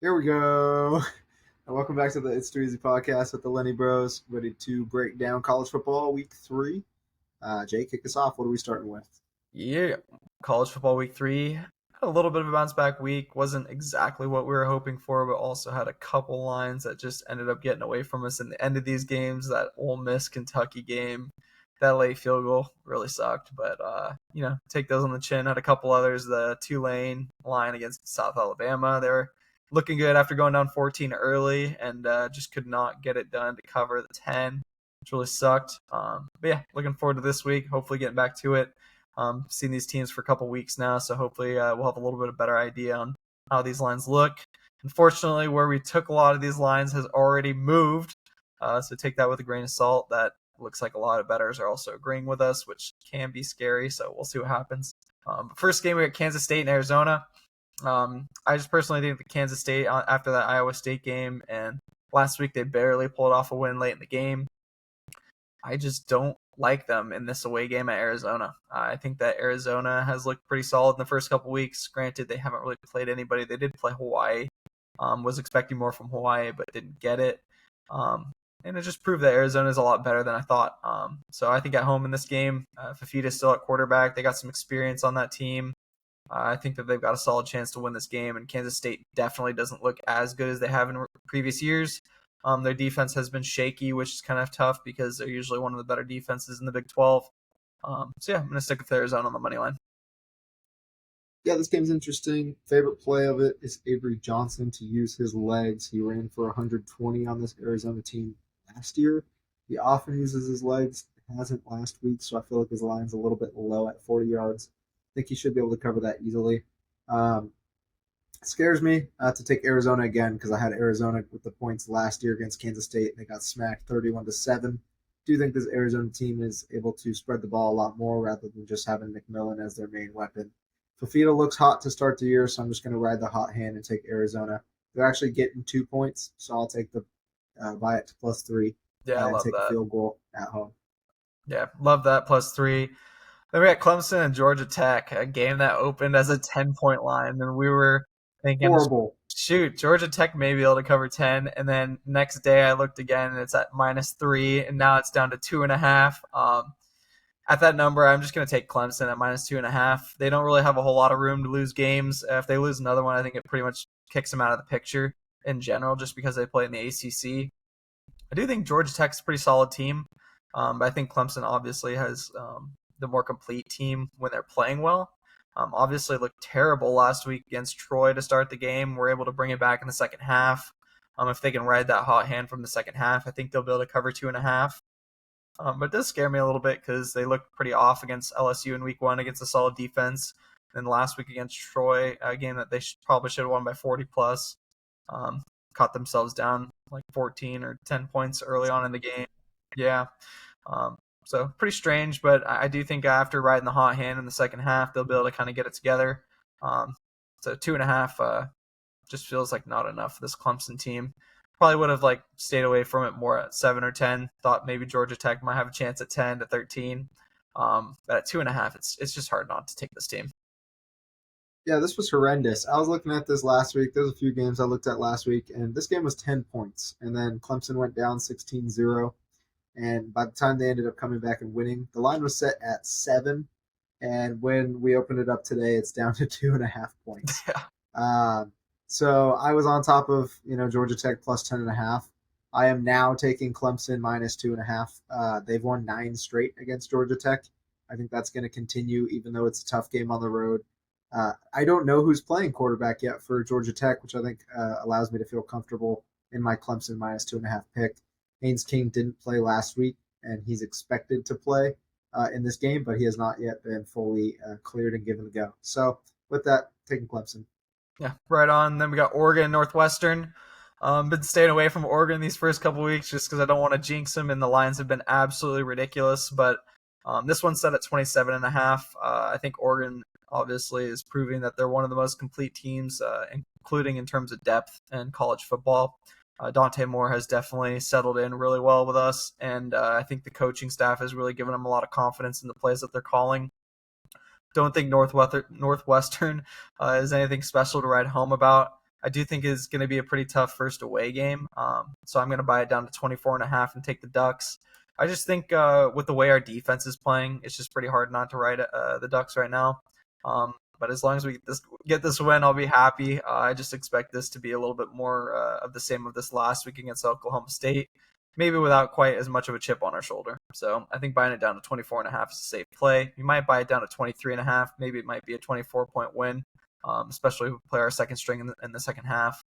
Here we go. And welcome back to the It's Too Easy podcast with the Lenny Bros, ready to break down college football week 3. Jay, kick us off. What are we starting with? Yeah, college football week 3 had a little bit of a bounce back week. Wasn't exactly what we were hoping for, but also had a couple lines that just ended up getting away from us in the end of these games. That Ole Miss Kentucky game, that late field goal really sucked, but take those on the chin. Had a couple others. The Tulane line against South Alabama, they were looking good after going down 14 early, and just could not get it done to cover the 10, which really sucked. But yeah, looking forward to this week. Hopefully getting back to it. Seen these teams for a couple weeks now, so hopefully we'll have a little bit of better idea on how these lines look. Unfortunately, where we took a lot of these lines has already moved, so take that with a grain of salt. That looks like a lot of bettors are also agreeing with us, which can be scary, so we'll see what happens. First game, we got Kansas State and Arizona. I just personally think that Kansas State, after that Iowa State game, and last week they barely pulled off a win late in the game, I just don't like them in this away game at Arizona. I think that Arizona has looked pretty solid in the first couple weeks. Granted, they haven't really played anybody. They did play Hawaii. Was expecting more from Hawaii, but didn't get it. And it just proved that Arizona is a lot better than I thought. So I think at home in this game, Fafita's still at quarterback. They got some experience on that team. I think that they've got a solid chance to win this game, and Kansas State definitely doesn't look as good as they have in previous years. Their defense has been shaky, which is kind of tough because they're usually one of the better defenses in the Big 12. So yeah, I'm going to stick with Arizona on the money line. Yeah, this game's interesting. Favorite play of it is Avery Johnson to use his legs. He ran for 120 on this Arizona team last year. He often uses his legs. It hasn't last week, so I feel like his line's a little bit low at 40 yards. I think he should be able to cover that easily. Um, Scares me to take Arizona again because I had Arizona with the points last year against Kansas State and they got smacked 31-7. Do think this Arizona team is able to spread the ball a lot more rather than just having McMillan as their main weapon. Fafita looks hot to start the year, so I'm just going to ride the hot hand and take Arizona. They're actually getting 2 points, so I'll take the buy it to +3 Yeah, I and love take a that. field goal at home. Yeah, love that +3. Then we got Clemson and Georgia Tech, a game that opened as a 10-point line, and we were thinking, Horrible. shoot, Georgia Tech may be able to cover 10. And then next day I looked again, and it's at -3, and now it's down to 2.5. At that number, I'm just going to take Clemson at -2.5. They don't really have a whole lot of room to lose games. If they lose another one, I think it pretty much kicks them out of the picture in general, just because they play in the ACC. I do think Georgia Tech's a pretty solid team, but I think Clemson obviously has the more complete team when they're playing well. Obviously looked terrible last week against Troy to start the game. We're able to bring it back in the second half. If they can ride that hot hand from the second half, I think they'll be able to cover 2.5. But it does scare me a little bit because they looked pretty off against LSU in week 1 against a solid defense. And then last week against Troy, a game that they probably should have won by 40 plus, caught themselves down like 14 or 10 points early on in the game. Yeah. Um, so pretty strange, but I do think after riding the hot hand in the second half, they'll be able to kind of get it together. So 2.5 just feels like not enough for this Clemson team. Probably would have like stayed away from it more at 7 or 10. Thought maybe Georgia Tech might have a chance at 10 to 13. But at 2.5, it's just hard not to take this team. Yeah, this was horrendous. I was looking at this last week. There's a few games I looked at last week, and this game was 10 points. And then Clemson went down 16-0. And by the time they ended up coming back and winning, the line was set at 7. And when we opened it up today, it's down to 2.5 points. Yeah. So I was on top of Georgia Tech plus 10.5. I am now taking Clemson -2.5. They've won 9 straight against Georgia Tech. I think that's going to continue, even though it's a tough game on the road. I don't know who's playing quarterback yet for Georgia Tech, which I think allows me to feel comfortable in my Clemson -2.5 pick. Haynes King didn't play last week, and he's expected to play in this game, but he has not yet been fully cleared and given the go. So with that, taking Clemson. Yeah, right on. Then we got Oregon, Northwestern. Been staying away from Oregon these first couple weeks just because I don't want to jinx them, and the lines have been absolutely ridiculous. But this one's set at 27.5. I think Oregon obviously is proving that they're one of the most complete teams, including in terms of depth in college football. Dante Moore has definitely settled in really well with us, and I think the coaching staff has really given them a lot of confidence in the plays that they're calling. Don't think Northwestern is anything special to write home about. I do think is going to be a pretty tough first away game. So I'm going to buy it down to 24.5 and take the Ducks. I just think with the way our defense is playing, it's just pretty hard not to ride the Ducks right now. But as long as we get this win, I'll be happy. I just expect this to be a little bit more of the same of this last week against Oklahoma State, maybe without quite as much of a chip on our shoulder. So I think buying it down to 24.5 is a safe play. You might buy it down to 23.5. Maybe it might be a 24-point win, especially if we play our second string in the second half.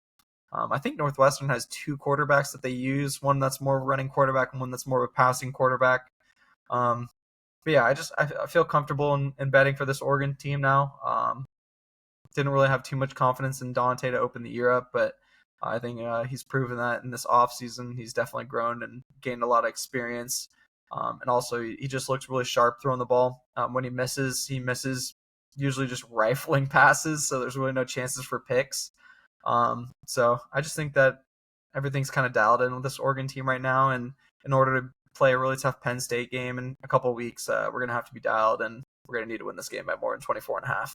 I think Northwestern has two quarterbacks that they use, one that's more of a running quarterback and one that's more of a passing quarterback. But yeah, I feel comfortable in betting for this Oregon team now. Didn't really have too much confidence in Dante to open the year up, but I think he's proven that in this offseason. He's definitely grown and gained a lot of experience. And also, he just looks really sharp throwing the ball. When he misses usually just rifling passes, so there's really no chances for picks. So I just think that everything's kind of dialed in with this Oregon team right now, and in order to play a really tough Penn State game in a couple of weeks, we're going to have to be dialed, and we're going to need to win this game by more than 24.5.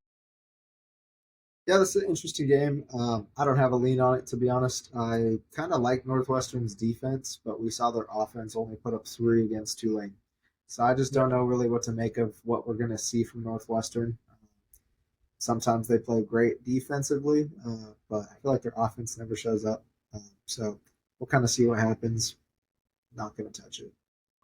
Yeah, this is an interesting game. I don't have a lean on it, to be honest. I kind of like Northwestern's defense, but we saw their offense only put up 3 against Tulane. So I just don't know really what to make of what we're going to see from Northwestern. Sometimes they play great defensively, but I feel like their offense never shows up. So we'll kind of see what happens. Not going to touch it.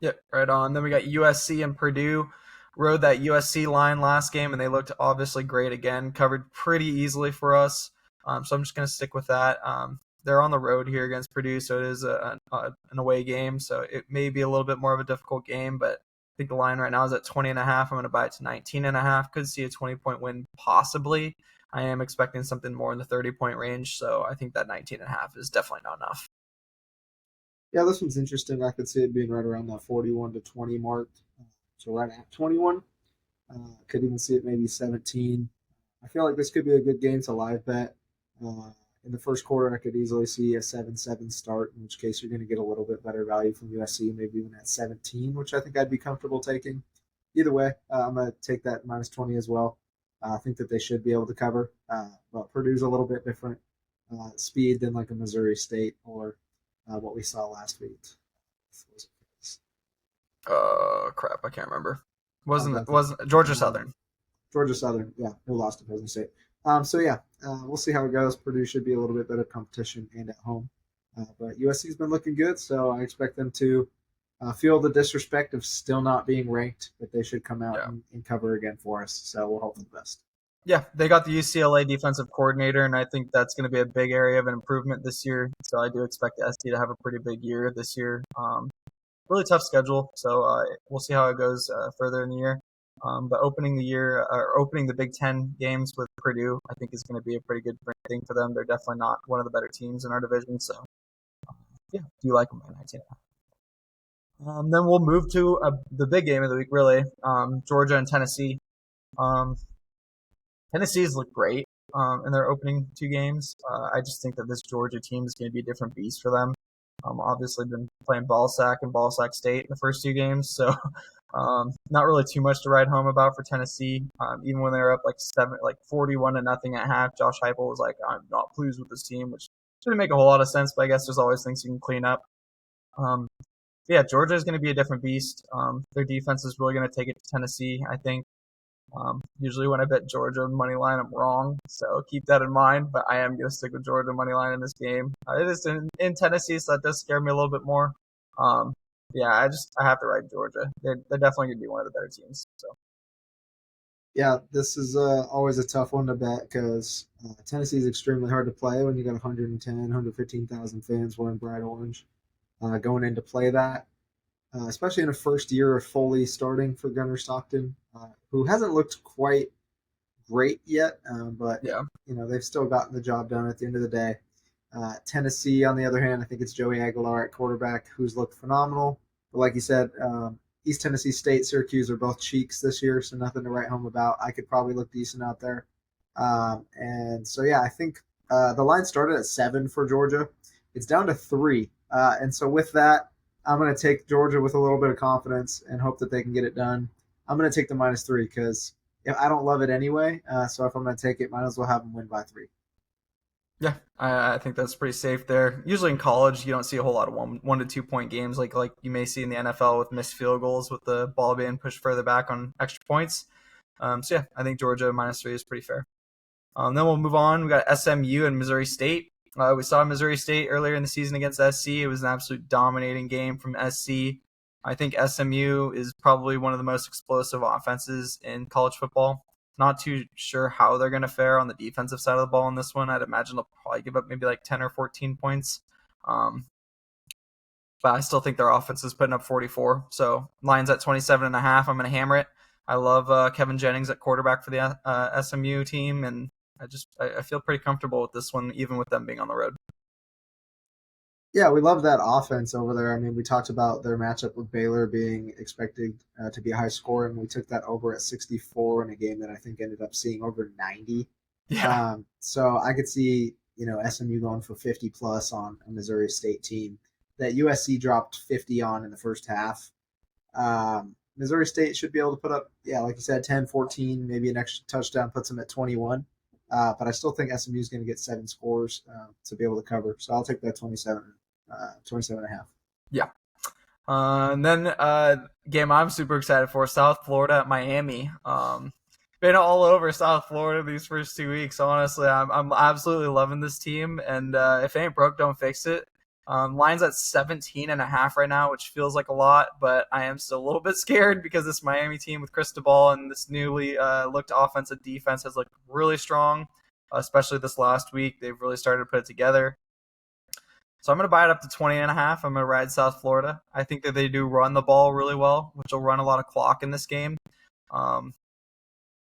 Yep, right on. Then we got USC and Purdue. Rode that USC line last game, and they looked obviously great again. Covered pretty easily for us. So I'm just going to stick with that. They're on the road here against Purdue, so it is an away game. So it may be a little bit more of a difficult game, but I think the line right now is at 20.5. I'm going to buy it to 19.5. Could see a 20-point win possibly. I am expecting something more in the 30-point range, so I think that 19.5 is definitely not enough. Yeah, this one's interesting. I could see it being right around that 41 to 20 mark. So right at 21. Could even see it maybe 17. I feel like this could be a good game to live bet. In the first quarter, I could easily see a 7-7 start, in which case you're going to get a little bit better value from USC, maybe even at 17, which I think I'd be comfortable taking. Either way, I'm going to take that minus 20 as well. I think that they should be able to cover. But Purdue's a little bit different speed than like a Missouri State or what we saw last week. Crap, I can't remember. Wasn't Georgia Southern? Georgia Southern, yeah, who lost to Fresno State. So yeah, we'll see how it goes. Purdue should be a little bit better competition and at home, but USC's been looking good, so I expect them to feel the disrespect of still not being ranked, but they should come out and cover again for us. So we'll hope for the best. Yeah, they got the UCLA defensive coordinator, and I think that's going to be a big area of an improvement this year. So I do expect SC to have a pretty big year this year. Really tough schedule, so we'll see how it goes further in the year. But opening the Big Ten games with Purdue, I think is going to be a pretty good thing for them. They're definitely not one of the better teams in our division, so yeah, do you like them by 19? Then we'll move to the big game of the week, really. Georgia and Tennessee. Tennessee's looked great in their opening 2 games. I just think that this Georgia team is going to be a different beast for them. Obviously been playing Ballsack and Ballsack State in the first 2 games, so not really too much to write home about for Tennessee. Even when they were up like 41-0 at half, Josh Heupel was like, "I'm not pleased with this team," which didn't make a whole lot of sense. But I guess there's always things you can clean up. Yeah, Georgia is going to be a different beast. Their defense is really going to take it to Tennessee, I think. Usually when I bet Georgia money line, I'm wrong, so keep that in mind. But I am going to stick with Georgia money line in this game. It is in Tennessee, so that does scare me a little bit more. Yeah, I have to ride Georgia. They're definitely going to be one of the better teams. So. Yeah, this is always a tough one to bet because Tennessee is extremely hard to play when you got 110, 115,000 fans wearing bright orange going in to play that. Especially in the first year of Foley starting for Gunnar Stockton, who hasn't looked quite great yet, but yeah, they've still gotten the job done at the end of the day. Tennessee, on the other hand, I think it's Joey Aguilar at quarterback, who's looked phenomenal. But like you said, East Tennessee State, Syracuse are both cheeks this year, so nothing to write home about. I could probably look decent out there. And so, yeah, I think the line started at 7 for Georgia. It's down to 3. And so with that, I'm going to take Georgia with a little bit of confidence and hope that they can get it done. I'm going to take the -3 because I don't love it anyway. So if I'm going to take it, might as well have them win by 3. Yeah, I think that's pretty safe there. Usually in college, you don't see a whole lot of 1 to 2 point games like you may see in the NFL with missed field goals with the ball being pushed further back on extra points. So yeah, I think Georgia -3 is pretty fair. Then we'll move on. We got SMU and Missouri State. We saw Missouri State earlier in the season against SC. It was an absolute dominating game from SC. I think SMU is probably one of the most explosive offenses in college football. Not too sure how they're going to fare on the defensive side of the ball in this one. I'd imagine they'll probably give up maybe like 10 or 14 points. Um, but I still think their offense is putting up 44. So Lions at 27.5. I'm going to hammer it. I love Kevin Jennings at quarterback for the SMU team, and I feel pretty comfortable with this one, even with them being on the road. Yeah, we love that offense over there. I mean, we talked about their matchup with Baylor being expected to be a high score, and we took that over at 64 in a game that I think ended up seeing over 90. Yeah, So I could see, SMU going for 50 plus on a Missouri State team that USC dropped 50 on in the first half. Missouri State should be able to put up, yeah, like you said, 10, 14, maybe an extra touchdown puts them at 21. But I still think SMU is going to get 7 scores to be able to cover. So I'll take that 27 and a half. yeah. And then game I'm super excited for, South Florida at Miami. Been all over South Florida these first 2 weeks. Honestly, I'm absolutely loving this team, and if it ain't broke, don't fix it. Line's at 17.5 right now, which feels like a lot, but I am still a little bit scared because this Miami team with Cristobal and this newly looked offensive defense has looked really strong, especially this last week. They've really started to put it together. So I'm going to buy it up to 20.5. I'm going to ride South Florida. I think that they do run the ball really well, which will run a lot of clock in this game. Um,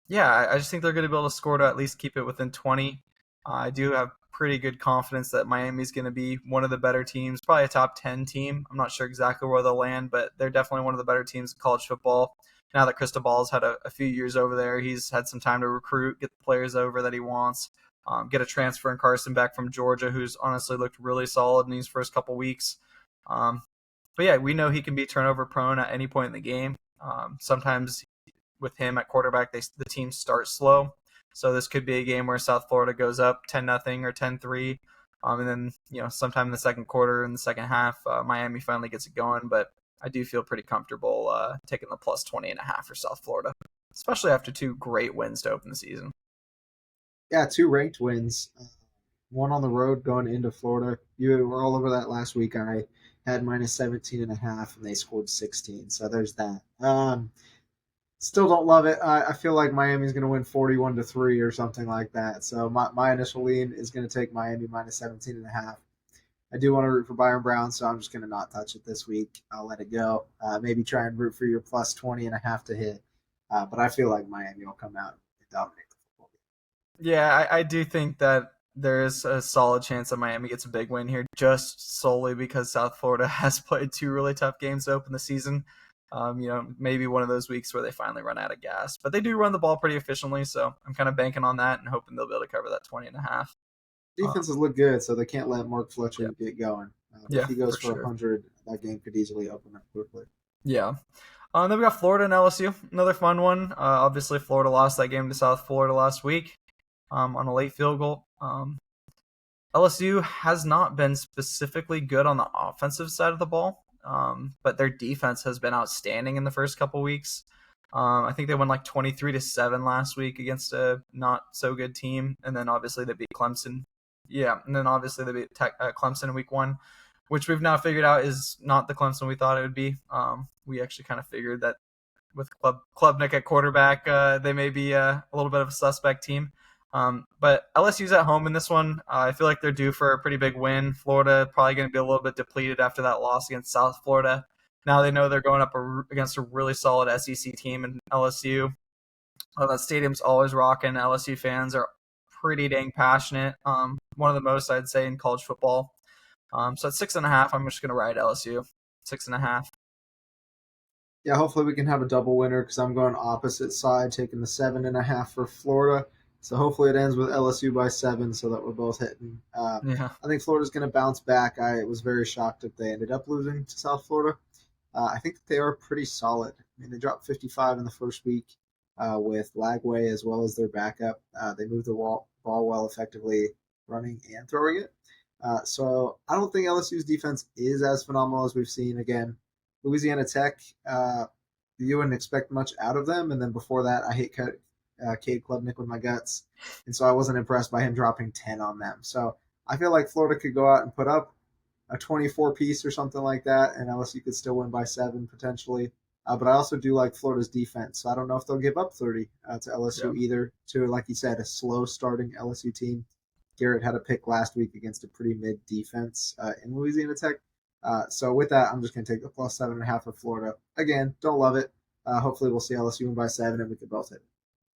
yeah, I just think they're going to be able to score to at least keep it within 20. I do have pretty good confidence that Miami's going to be one of the better teams, probably a top 10 team. I'm not sure exactly where they'll land, but they're definitely one of the better teams in college football. Now that Cristobal's had a few years over there, he's had some time to recruit, get the players over that he wants. Get a transfer in Carson back from Georgia, who's honestly looked really solid in these first couple weeks. But yeah, we know he can be turnover prone at any point in the game. Sometimes with him at quarterback, the team starts slow. So this could be a game where South Florida goes up 10-0 or 10-3. And then, sometime in the second quarter, in the second half, Miami finally gets it going. But I do feel pretty comfortable taking the plus 20.5 for South Florida, especially after 2 great wins to open the season. Yeah, 2 ranked wins. One on the road going into Florida. You were all over that last week. I had minus 17 and a half, and they scored 16. So there's that. Still don't love it. I feel like Miami's going to win 41-3 or something like that. So my initial lean is going to take Miami minus 17 and a half. I do want to root for Byron Brown, so I'm just going to not touch it this week. I'll let it go. Maybe try and root for your plus 20 and a half to hit. But I feel like Miami will come out and dominate the football game. Yeah, I do think that there is a solid chance that Miami gets a big win here, just solely because South Florida has played 2 really tough games to open the season. Maybe one of those weeks where they finally run out of gas. But they do run the ball pretty efficiently, so I'm kind of banking on that and hoping they'll be able to cover that 20.5. Defenses look good, so they can't let Mark Fletcher Yeah, get going. But if yeah, he goes for for sure. 100, that game could easily open up quickly. Yeah. Then we got Florida and LSU, another fun one. Obviously, Florida lost that game to South Florida last week on a late field goal. LSU has not been specifically good on the offensive side of the ball, but their defense has been outstanding in the first couple weeks. I think they won like 23-7 last week against a not so good team, and then obviously they beat Clemson. Yeah, and then obviously they beat Clemson in week 1, which we've now figured out is not the Clemson we thought it would be. We actually kind of figured that with Klubnik at quarterback, they may be a little bit of a suspect team. But LSU's at home in this one. I feel like they're due for a pretty big win. Florida probably going to be a little bit depleted after that loss against South Florida. Now they know they're going up against a really solid SEC team in LSU. That stadium's always rocking. LSU fans are pretty dang passionate. One of the most, I'd say, in college football. So at 6.5, I'm just going to ride LSU. 6.5. Yeah, hopefully we can have a double winner because I'm going opposite side, taking the 7.5 for Florida. So hopefully it ends with LSU by 7, so that we're both hitting. Yeah. I think Florida's going to bounce back. I was very shocked if they ended up losing to South Florida. I think that they are pretty solid. I mean, they dropped 55 in the first week with Lagway as well as their backup. They moved the ball well effectively. running and throwing it. So I don't think LSU's defense is as phenomenal as we've seen. Again, Louisiana Tech, you wouldn't expect much out of them. And then before that, I hate Cade Klubnik with my guts. And so I wasn't impressed by him dropping 10 on them. So I feel like Florida could go out and put up a 24 piece or something like that, and LSU could still win by 7 potentially. But I also do like Florida's defense, so I don't know if they'll give up 30 to LSU Yeah. either. To, like you said, a slow starting LSU team. Garrett had a pick last week against a pretty mid defense in Louisiana Tech. So with that, I'm just going to take the plus 7.5 of Florida. Again, don't love it. Hopefully, we'll see LSU win by 7, and we can both hit.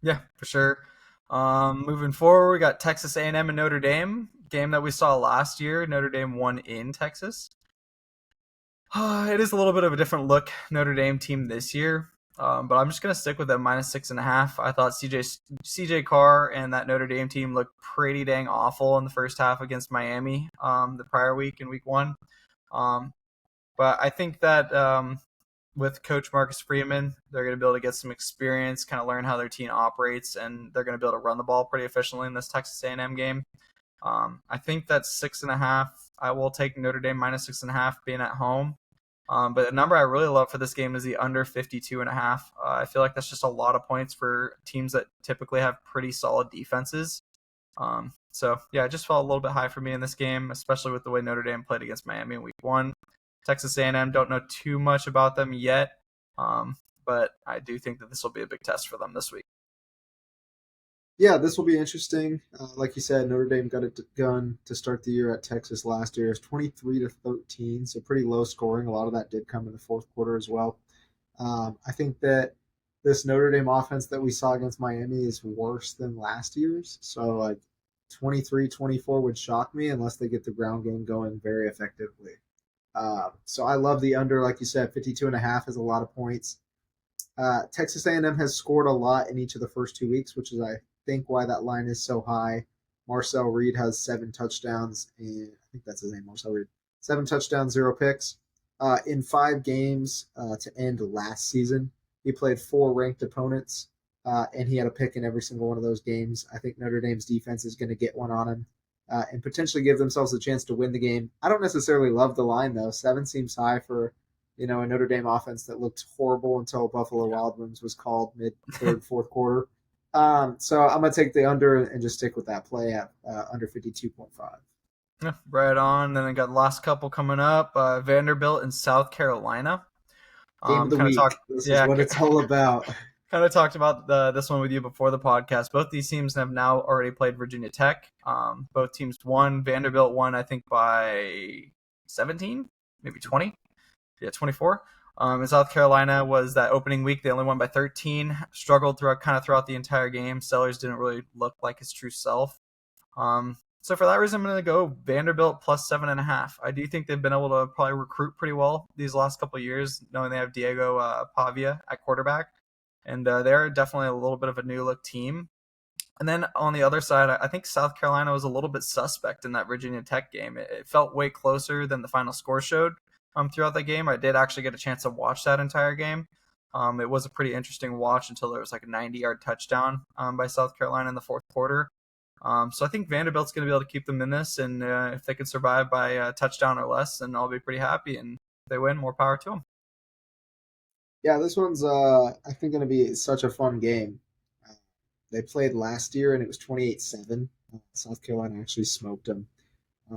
Yeah, for sure. Moving forward, we got Texas A&M and Notre Dame. Game that we saw last year. Notre Dame won in Texas. It is a little bit of a different look Notre Dame team this year, but I'm just going to stick with that -6.5. I thought CJ Carr and that Notre Dame team looked pretty dang awful in the first half against Miami the prior week in week 1. Um, but I think that with Coach Marcus Freeman, they're going to be able to get some experience, kind of learn how their team operates, and they're going to be able to run the ball pretty efficiently in this Texas A&M game. I think that's 6.5. I will take Notre Dame -6.5 being at home. But the number I really love for this game is the under 52.5. I feel like that's just a lot of points for teams that typically have pretty solid defenses. So yeah, it just felt a little bit high for me in this game, especially with the way Notre Dame played against Miami in week 1. Texas A&M, don't know too much about them yet, but I do think that this will be a big test for them this week. Yeah, this will be interesting. Like you said, Notre Dame got it done to start the year at Texas last year. It's 23-13, so pretty low scoring. A lot of that did come in the fourth quarter as well. I think that this Notre Dame offense that we saw against Miami is worse than last year's. So, like, 23-24 would shock me unless they get the ground game going very effectively. So I love the under, like you said, 52.5 is a lot of points. Texas A&M has scored a lot in each of the first 2 weeks, which is, I think, why that line is so high. Marcel Reed has 7 touchdowns, and I think that's his name, Marcel Reed. 7 touchdowns, 0 picks. In 5 games to end last season, he played 4 ranked opponents, and he had a pick in every single one of those games. I think Notre Dame's defense is going to get one on him and potentially give themselves a chance to win the game. I don't necessarily love the line, though. 7 seems high for a Notre Dame offense that looked horrible until Buffalo Wild Wings was called mid third, fourth quarter. So I'm going to take the under and just stick with that play at under 52.5. Yeah, right on. Then I got the last couple coming up. Vanderbilt and South Carolina. Game of the Kind of week. talk, This is yeah, what it's all about. kind of talked about this one with you before the podcast. Both these teams have now already played Virginia Tech. Both teams won. Vanderbilt won, I think, by 17, maybe 20. Yeah, 24. In South Carolina was that opening week. They only won by 13. Struggled throughout the entire game. Sellers didn't really look like his true self. So for that reason, I'm going to go Vanderbilt plus 7.5. I do think they've been able to probably recruit pretty well these last couple of years, knowing they have Diego Pavia at quarterback, and they're definitely a little bit of a new look team. And then on the other side, I think South Carolina was a little bit suspect in that Virginia Tech game. It felt way closer than the final score showed throughout that game. I did actually get a chance to watch that entire game. It was a pretty interesting watch until there was like a 90-yard touchdown by South Carolina in the fourth quarter. So I think Vanderbilt's going to be able to keep them in this, and if they can survive by a touchdown or less, then I'll be pretty happy. And if they win, more power to them. Yeah, this one's I think going to be such a fun game. Uh, they played last year and it was 28-7. South Carolina actually smoked them.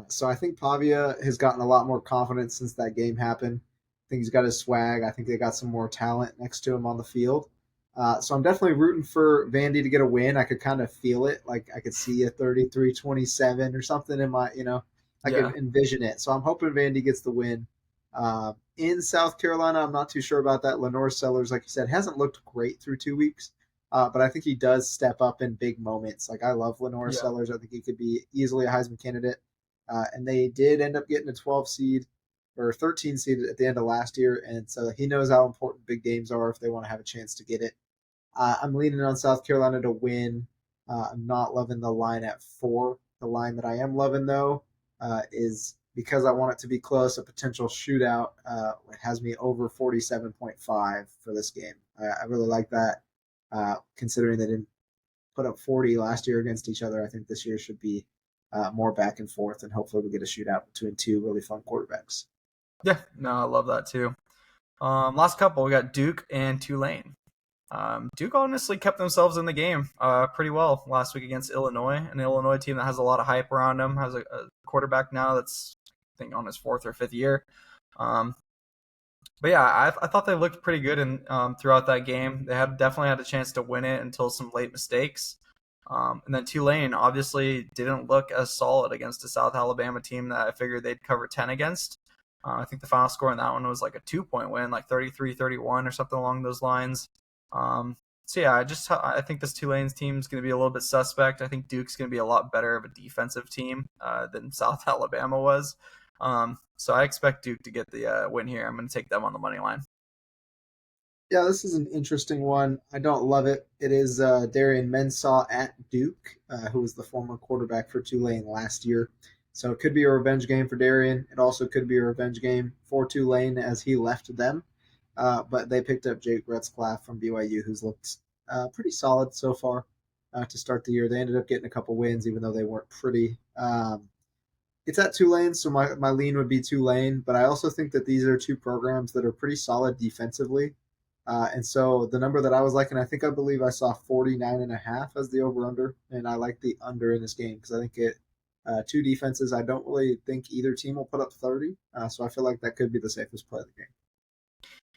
So I think Pavia has gotten a lot more confidence since that game happened. I think he's got his swag. I think they got some more talent next to him on the field. So I'm definitely rooting for Vandy to get a win. I could kind of feel it. Like I could see a 33-27 or something in my, I Yeah. could envision it. So I'm hoping Vandy gets the win. In South Carolina, I'm not too sure about that. Lenore Sellers, like you said, hasn't looked great through 2 weeks. But I think he does step up in big moments. Like I love Lenore Yeah. Sellers. I think he could be easily a Heisman candidate. And they did end up getting a 12 seed or 13 seed at the end of last year. And so he knows how important big games are if they want to have a chance to get it. I'm leaning on South Carolina to win. I'm not loving the line at 4. The line that I am loving, though, is because I want it to be close, a potential shootout. It has me over 47.5 for this game. I really like that, considering they didn't put up 40 last year against each other. I think this year should be more back and forth, and hopefully we get a shootout between two really fun quarterbacks. Yeah, no, I love that too. Last couple, we got Duke and Tulane. Duke honestly kept themselves in the game pretty well last week against Illinois, an Illinois team that has a lot of hype around them, has a quarterback now that's, I think, on his fourth or fifth year. Um, but yeah, I thought they looked pretty good in throughout that game. They had definitely had a chance to win it until some late mistakes. And then Tulane obviously didn't look as solid against a South Alabama team that I figured they'd cover 10 against. I think the final score in that one was like a 2-point win, like 33-31 or something along those lines. So yeah, I think this Tulane's team is going to be a little bit suspect. I think Duke's going to be a lot better of a defensive team than South Alabama was. So I expect Duke to get the win here. I'm going to take them on the money line. Yeah, this is an interesting one. I don't love it. It is Darian Mensah at Duke, who was the former quarterback for Tulane last year. So it could be a revenge game for Darian. It also could be a revenge game for Tulane as he left them. But they picked up Jake Retzlaff from BYU, who's looked pretty solid so far to start the year. They ended up getting a couple wins, even though they weren't pretty. It's at Tulane, so my lean would be Tulane. But I also think that these are two programs that are pretty solid defensively. And so the number that I was liking, I believe I saw 49.5 as the over under, and I like the under in this game because I think two defenses. I don't really think either team will put up 30, so I feel like that could be the safest play of the game.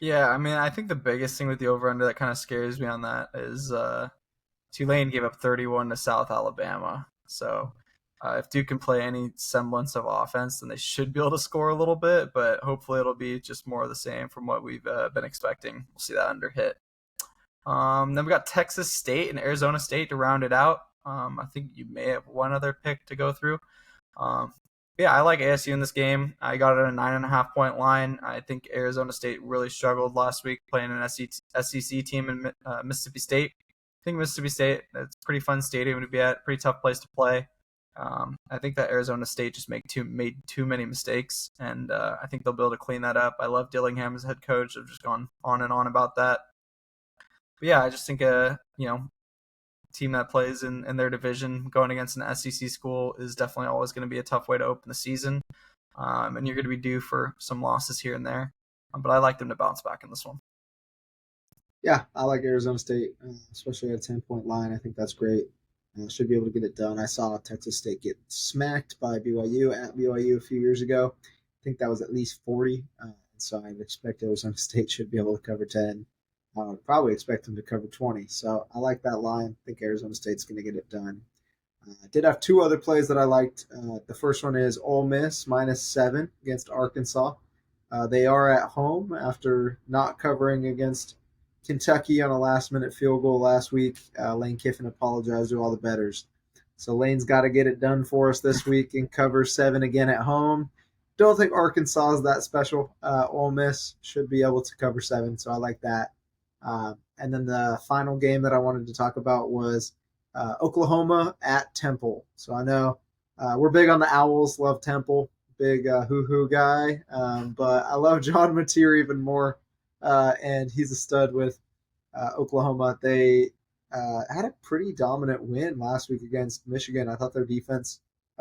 Yeah, I mean, I think the biggest thing with the over under that kind of scares me on that is Tulane gave up 31 to South Alabama. So if Duke can play any semblance of offense, then they should be able to score a little bit, but hopefully it'll be just more of the same from what we've been expecting. We'll see that under hit. Then we got Texas State and Arizona State to round it out. I think you may have one other pick to go through. Um, yeah, I like ASU in this game. I got it at a 9.5 point line. I think Arizona State really struggled last week playing an SEC team in Mississippi State. I think Mississippi State, it's a pretty fun stadium to be at, pretty tough place to play. I think that Arizona State just made too many mistakes, and I think they'll be able to clean that up. I love Dillingham as head coach. I've just gone on and on about that. But yeah, I just think team that plays in their division going against an SEC school is definitely always going to be a tough way to open the season. And you're going to be due for some losses here and there. But I like them to bounce back in this one. Yeah, I like Arizona State, especially at a 10-point line. I think that's great. Should be able to get it done. I saw Texas State get smacked by BYU at BYU a few years ago. I think that was at least 40. So I expect Arizona State should be able to cover 10. I would probably expect them to cover 20. So I like that line. I think Arizona State's going to get it done. I did have two other plays that I liked. The first one is Ole Miss -7 against Arkansas. They are at home after not covering against Kentucky on a last-minute field goal last week. Lane Kiffin apologized to all the bettors. So Lane's got to get it done for us this week and cover 7 again at home. Don't think Arkansas is that special. Ole Miss should be able to cover 7, so I like that. And then the final game that I wanted to talk about was Oklahoma at Temple. So I know we're big on the Owls, love Temple, big hoo-hoo guy, but I love John Mateer even more, and he's a stud with Oklahoma. They had a pretty dominant win last week against Michigan. I thought their defense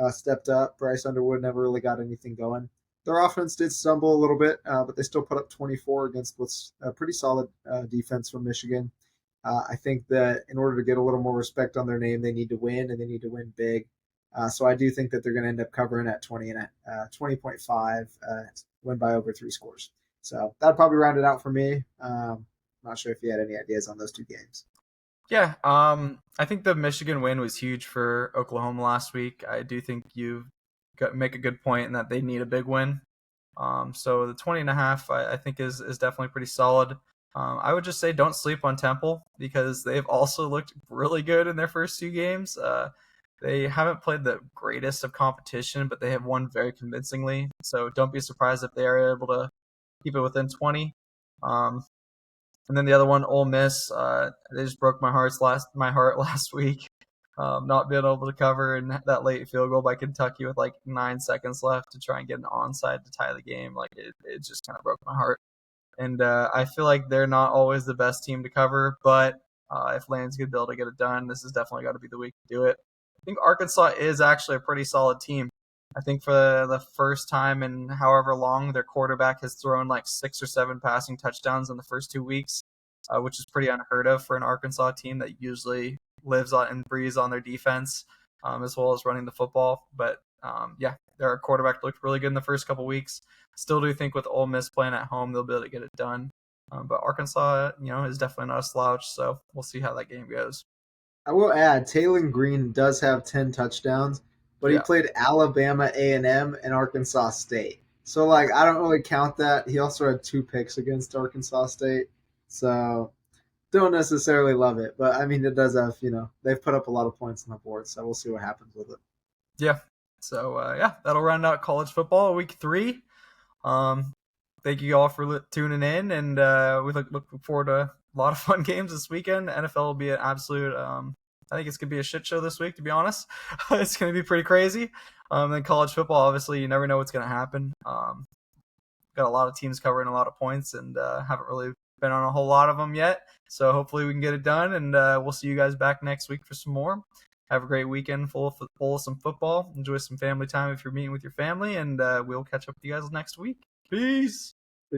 stepped up. Bryce Underwood never really got anything going. Their offense did stumble a little bit, but they still put up 24 against what's a pretty solid defense from Michigan. I think that in order to get a little more respect on their name, they need to win, and they need to win big. So I do think that they're going to end up covering at 20.5, win by over 3 scores. So that'll probably round it out for me. Not sure if you had any ideas on those two games. Yeah, I think the Michigan win was huge for Oklahoma last week. I do think you make a good point in that they need a big win. So the 20.5, I think is definitely pretty solid. I would just say don't sleep on Temple because they've also looked really good in their first 2 games. They haven't played the greatest of competition, but they have won very convincingly. So don't be surprised if they are able to keep it within 20. And then the other one, Ole Miss, they just broke my heart last week. Not being able to cover and that late field goal by Kentucky with like 9 seconds left to try and get an onside to tie the game. Like it just kind of broke my heart. And I feel like they're not always the best team to cover, but if Lane's going to be able to get it done, this has definitely got to be the week to do it. think Arkansas is actually a pretty solid team. I think for the first time in however long, their quarterback has thrown like 6 or 7 passing touchdowns in the first 2 weeks, which is pretty unheard of for an Arkansas team that usually lives on and breathes on their defense, as well as running the football. But yeah, their quarterback looked really good in the first couple weeks. Still do think with Ole Miss playing at home, they'll be able to get it done. But Arkansas, is definitely not a slouch, so we'll see how that game goes. I will add, Taylor Green does have 10 touchdowns, but he Yeah, played Alabama A&M and Arkansas State. So like I don't really count that. He also had 2 picks against Arkansas State. So don't necessarily love it, but I mean it does have, they've put up a lot of points on the board, so we'll see what happens with it. yeah. So yeah, that'll round out college football week 3. Um, Thank you all for tuning in, and we look forward to a lot of fun games this weekend. NFL will be an absolute. I think it's gonna be a shit show this week. To be honest, it's gonna be pretty crazy. And college football, obviously, you never know what's gonna happen. Got a lot of teams covering a lot of points, and haven't really been on a whole lot of them yet. So hopefully we can get it done, and we'll see you guys back next week for some more. Have a great weekend full of some football. Enjoy some family time if you're meeting with your family, and we'll catch up with you guys next week. Peace.